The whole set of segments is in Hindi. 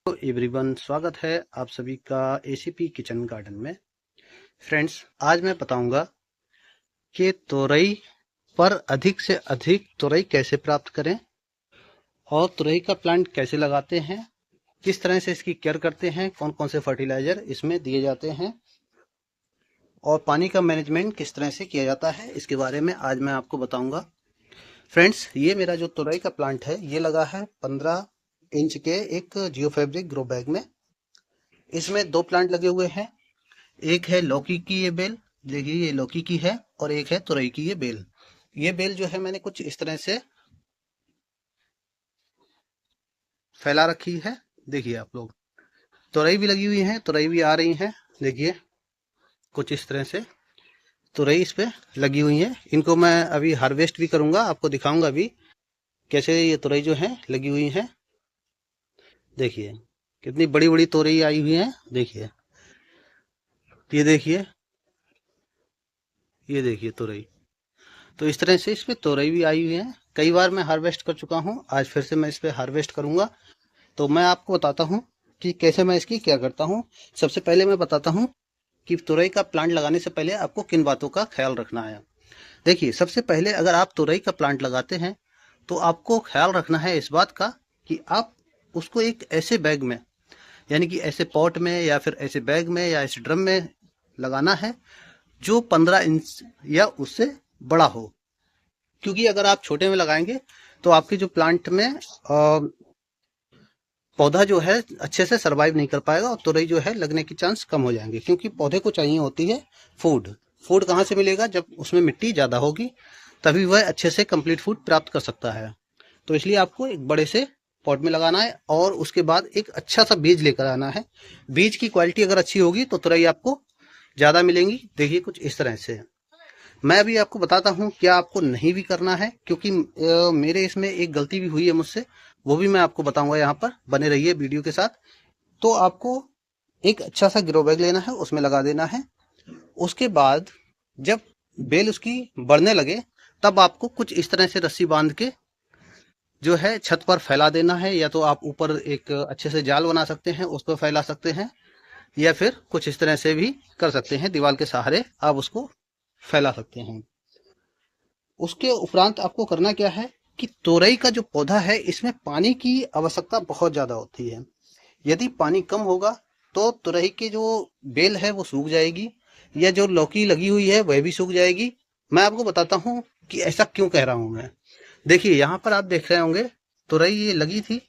तो एवरीवन, स्वागत है आप सभी का एसीपी किचन गार्डन में। फ्रेंड्स, आज मैं बताऊंगा कि तोरई पर अधिक से अधिक तोरई कैसे प्राप्त करें और तोरई का प्लांट कैसे लगाते हैं, किस तरह से इसकी केयर करते हैं, कौन कौन से फर्टिलाइजर इसमें दिए जाते हैं और पानी का मैनेजमेंट किस तरह से किया जाता है, इसके बारे में आज मैं आपको बताऊंगा। फ्रेंड्स, ये मेरा जो तोरई का प्लांट है ये लगा है 15 इंच के एक जियो फैब्रिक ग्रो बैग में। इसमें दो प्लांट लगे हुए हैं। एक है लौकी की ये बेल, देखिए ये लौकी की है, और एक है तुरई की ये बेल। ये बेल जो है मैंने कुछ इस तरह से फैला रखी है। देखिए आप लोग, तुरई भी लगी हुई है, तुरई भी आ रही है। देखिए कुछ इस तरह से तुरई इस पे लगी हुई है। इनको मैं अभी हार्वेस्ट भी करूंगा, आपको दिखाऊंगा अभी कैसे ये तुरई जो है लगी हुई है। देखिए कितनी बड़ी बड़ी तुरई आई हुई है। देखिए ये देखिए तुरई। तो इस तरह से इस पे तोरई भी आई हुई है। कई बार मैं हार्वेस्ट कर चुका हूँ, आज फिर से मैं इस पे हार्वेस्ट करूंगा। तो मैं आपको बताता हूँ कि कैसे मैं इसकी क्या करता हूँ। सबसे पहले मैं बताता हूँ कि तुरई का प्लांट लगाने से पहले आपको किन बातों का ख्याल रखना है। देखिए, सबसे पहले अगर आप तुरई का प्लांट लगाते हैं तो आपको ख्याल रखना है इस बात का कि आप उसको एक ऐसे बैग में, यानी कि ऐसे पॉट में या फिर ऐसे बैग में या ऐसे ड्रम में लगाना है जो 15 इंच या उससे बड़ा हो। क्योंकि अगर आप छोटे में लगाएंगे तो आपके जो प्लांट में पौधा जो है अच्छे से सरवाइव नहीं कर पाएगा और तुरई जो है लगने की चांस कम हो जाएंगे। क्योंकि पौधे को चाहिए होती है फूड। फूड कहाँ से मिलेगा? जब उसमें मिट्टी ज़्यादा होगी तभी वह अच्छे से कंप्लीट फूड प्राप्त कर सकता है। तो इसलिए आपको एक बड़े से पॉट में लगाना है और उसके बाद एक अच्छा सा बीज लेकर आना है। बीज की क्वालिटी अगर अच्छी होगी तो तुरई आपको ज़्यादा मिलेंगी। देखिए कुछ इस तरह से। मैं अभी आपको बताता हूँ क्या आपको नहीं भी करना है, क्योंकि मेरे इसमें एक गलती भी हुई है मुझसे, वो भी मैं आपको बताऊंगा। यहाँ पर बने रहिए वीडियो के साथ। तो आपको एक अच्छा सा ग्रो बैग लेना है, उसमें लगा देना है। उसके बाद जब बेल उसकी बढ़ने लगे तब आपको कुछ इस तरह से रस्सी बांध के जो है छत पर फैला देना है। या तो आप ऊपर एक अच्छे से जाल बना सकते हैं, उस पर फैला सकते हैं, या फिर कुछ इस तरह से भी कर सकते हैं, दीवार के सहारे आप उसको फैला सकते हैं। उसके उपरांत आपको करना क्या है कि तोरई का जो पौधा है इसमें पानी की आवश्यकता बहुत ज़्यादा होती है। यदि पानी कम होगा तो तुरई की जो बेल है वो सूख जाएगी, या जो लौकी लगी हुई है वह भी सूख जाएगी। मैं आपको बताता हूँ कि ऐसा क्यों कह रहा हूँ मैं। देखिए यहाँ पर आप देख रहे होंगे तुरई ये लगी थी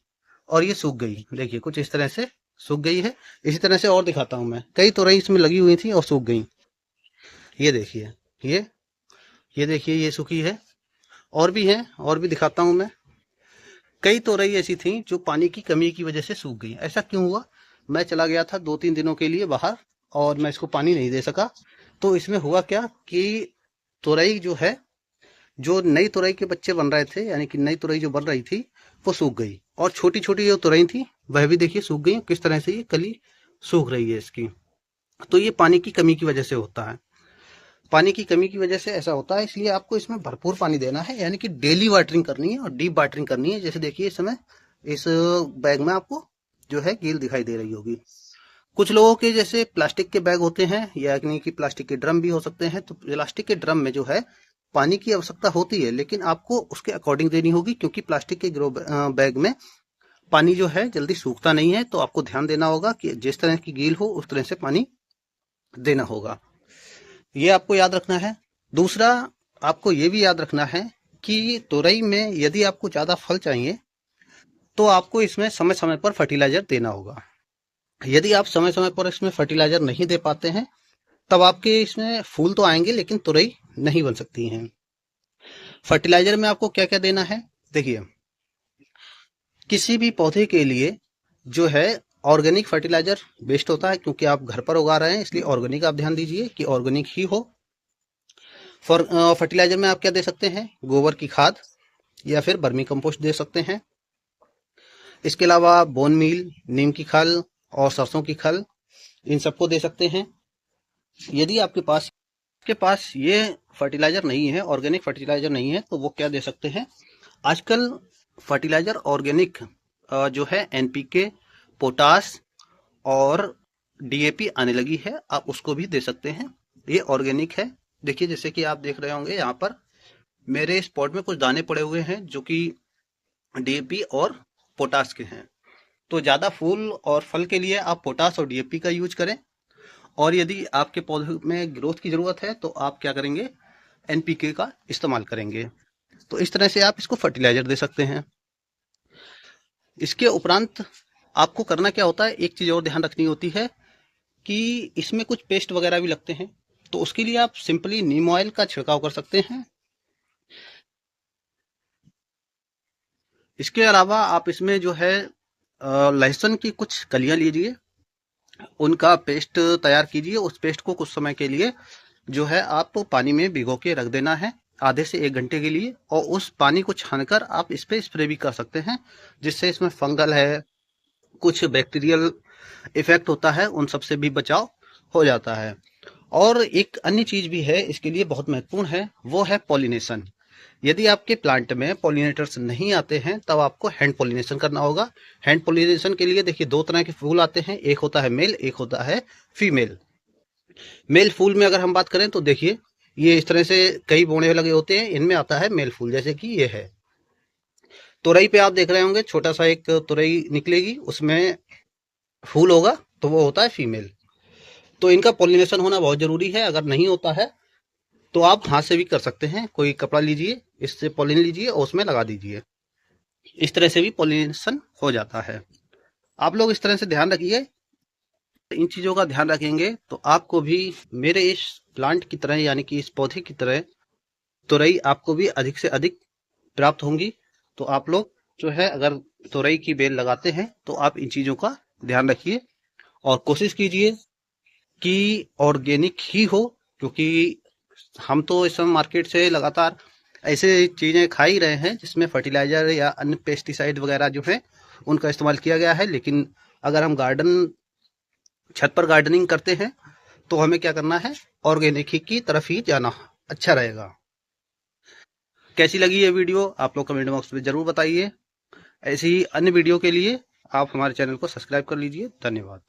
और ये सूख गई। देखिए कुछ इस तरह से सूख गई है। इसी तरह से और दिखाता हूँ मैं, कई तुरई इसमें लगी हुई थी और सूख गई। ये देखिए, ये ये देखिए ये सूखी है। और भी हैं, और भी दिखाता हूँ मैं। कई तोरई ऐसी थी जो पानी की कमी की वजह से सूख गई। ऐसा क्यों हुआ? मैं चला गया था 2-3 दिनों के लिए बाहर और मैं इसको पानी नहीं दे सका। तो इसमें हुआ क्या कि तोरई जो है, जो नई तोरई के बच्चे बन रहे थे, यानी कि नई तोरई जो बन रही थी वो सूख गई। और छोटी छोटी जो तोरई थी वह भी देखिए सूख गई। किस तरह से ये कली सूख रही है इसकी। तो ये पानी की कमी की वजह से होता है। पानी की कमी की वजह से ऐसा होता है, इसलिए आपको इसमें भरपूर पानी देना है, यानी कि डेली वाटरिंग करनी है और डीप वाटरिंग करनी है। जैसे देखिए इस समय इस बैग में आपको जो है कील दिखाई दे रही होगी। कुछ लोगों के जैसे प्लास्टिक के बैग होते हैं, यानी कि प्लास्टिक के ड्रम भी हो सकते हैं। तो प्लास्टिक के ड्रम में जो है पानी की आवश्यकता होती है, लेकिन आपको उसके अकॉर्डिंग देनी होगी, क्योंकि प्लास्टिक के ग्रो बैग में पानी जो है जल्दी सूखता नहीं है। तो आपको ध्यान देना होगा कि जिस तरह की गील हो उस तरह से पानी देना होगा। ये आपको याद रखना है। दूसरा, आपको ये भी याद रखना है कि तोरई में यदि आपको ज़्यादा फल चाहिए तो आपको इसमें समय समय पर फर्टिलाइजर देना होगा। यदि आप समय समय पर इसमें फर्टिलाइजर नहीं दे पाते हैं तब आपके इसमें फूल तो आएंगे लेकिन तुरई नहीं बन सकती हैं। फर्टिलाइजर में आपको क्या क्या देना है? देखिए, किसी भी पौधे के लिए जो है ऑर्गेनिक फर्टिलाइजर बेस्ट होता है, क्योंकि आप घर पर उगा रहे हैं, इसलिए ऑर्गेनिक आप ध्यान दीजिए कि ऑर्गेनिक ही हो। फर्टिलाइजर में आप क्या दे सकते हैं? गोबर की खाद या फिर वर्मी कंपोस्ट दे सकते हैं। इसके अलावा बोन मील, नीम की खल और सरसों की खल, इन सबको दे सकते हैं। यदि आपके पास ये फर्टिलाइजर नहीं है, ऑर्गेनिक फर्टिलाइजर नहीं है, तो वो क्या दे सकते हैं? आजकल फर्टिलाइजर ऑर्गेनिक जो है एनपीके, पोटास और डीएपी आने लगी है, आप उसको भी दे सकते हैं। ये ऑर्गेनिक है। देखिए जैसे कि आप देख रहे होंगे यहाँ पर मेरे इस पॉट में कुछ दाने पड़े हुए हैं जो कि डीएपी और पोटास के हैं। तो ज़्यादा फूल और फल के लिए आप पोटास और डीएपी का यूज करें, और यदि आपके पौधे में ग्रोथ की ज़रूरत है तो आप क्या करेंगे, एनपीके का इस्तेमाल करेंगे। तो इस तरह से आप इसको फर्टिलाइजर दे सकते हैं। इसके उपरांत आपको करना क्या होता है, एक चीज़ और ध्यान रखनी होती है कि इसमें कुछ पेस्ट वगैरह भी लगते हैं, तो उसके लिए आप सिंपली नीम ऑयल का छिड़काव कर सकते हैं। इसके अलावा आप इसमें जो है लहसुन की कुछ कलियां लीजिए, उनका पेस्ट तैयार कीजिए। उस पेस्ट को कुछ समय के लिए जो है आप पानी में भिगो के रख देना है, आधे से 1 घंटे के लिए, और उस पानी को छानकर आप इस पे स्प्रे भी कर सकते हैं, जिससे इसमें फंगल है, कुछ बैक्टीरियल इफेक्ट होता है, उन सब से भी बचाव हो जाता है। और एक अन्य चीज भी है इसके लिए बहुत महत्वपूर्ण है, वो है पॉलिनेशन। यदि आपके प्लांट में पॉलिनेटर्स नहीं आते हैं तब आपको हैंड पॉलिनेशन करना होगा। हैंड पॉलिनेशन के लिए देखिए 2 तरह के फूल आते हैं, एक होता है मेल, एक होता है फीमेल। मेल फूल में अगर हम बात करें तो देखिए ये इस तरह से कई बोने लगे होते हैं, इनमें आता है मेल फूल, जैसे कि ये है। तुरई पे आप देख रहे होंगे छोटा सा एक तुरई निकलेगी, उसमें फूल होगा, तो वो होता है फीमेल। तो इनका पॉलिनेशन होना बहुत जरूरी है। अगर नहीं होता है तो आप हाथ से भी कर सकते हैं, कोई कपड़ा लीजिए, इससे पॉलिन लीजिए और उसमें लगा दीजिए, इस तरह से भी पॉलिनेशन हो जाता है। आप लोग इस तरह से ध्यान रखिए, इन चीजों का ध्यान रखेंगे तो आपको भी मेरे इस प्लांट की तरह, यानी कि इस पौधे की तरह तुरई आपको भी अधिक से अधिक प्राप्त होंगी। तो आप लोग जो है अगर तुरई की बेल लगाते हैं तो आप इन चीजों का ध्यान रखिए और कोशिश कीजिए कि ऑर्गेनिक ही हो, क्योंकि हम तो इस समय मार्केट से लगातार ऐसे चीजें खा ही रहे हैं जिसमें फर्टिलाइजर या अन्य पेस्टिसाइड वगैरह जो है उनका इस्तेमाल किया गया है। लेकिन अगर हम छत पर गार्डनिंग करते हैं तो हमें क्या करना है, ऑर्गेनिक ही की तरफ ही जाना अच्छा रहेगा। कैसी लगी ये वीडियो आप लोग कमेंट बॉक्स में जरूर बताइए। ऐसी ही अन्य वीडियो के लिए आप हमारे चैनल को सब्सक्राइब कर लीजिए। धन्यवाद।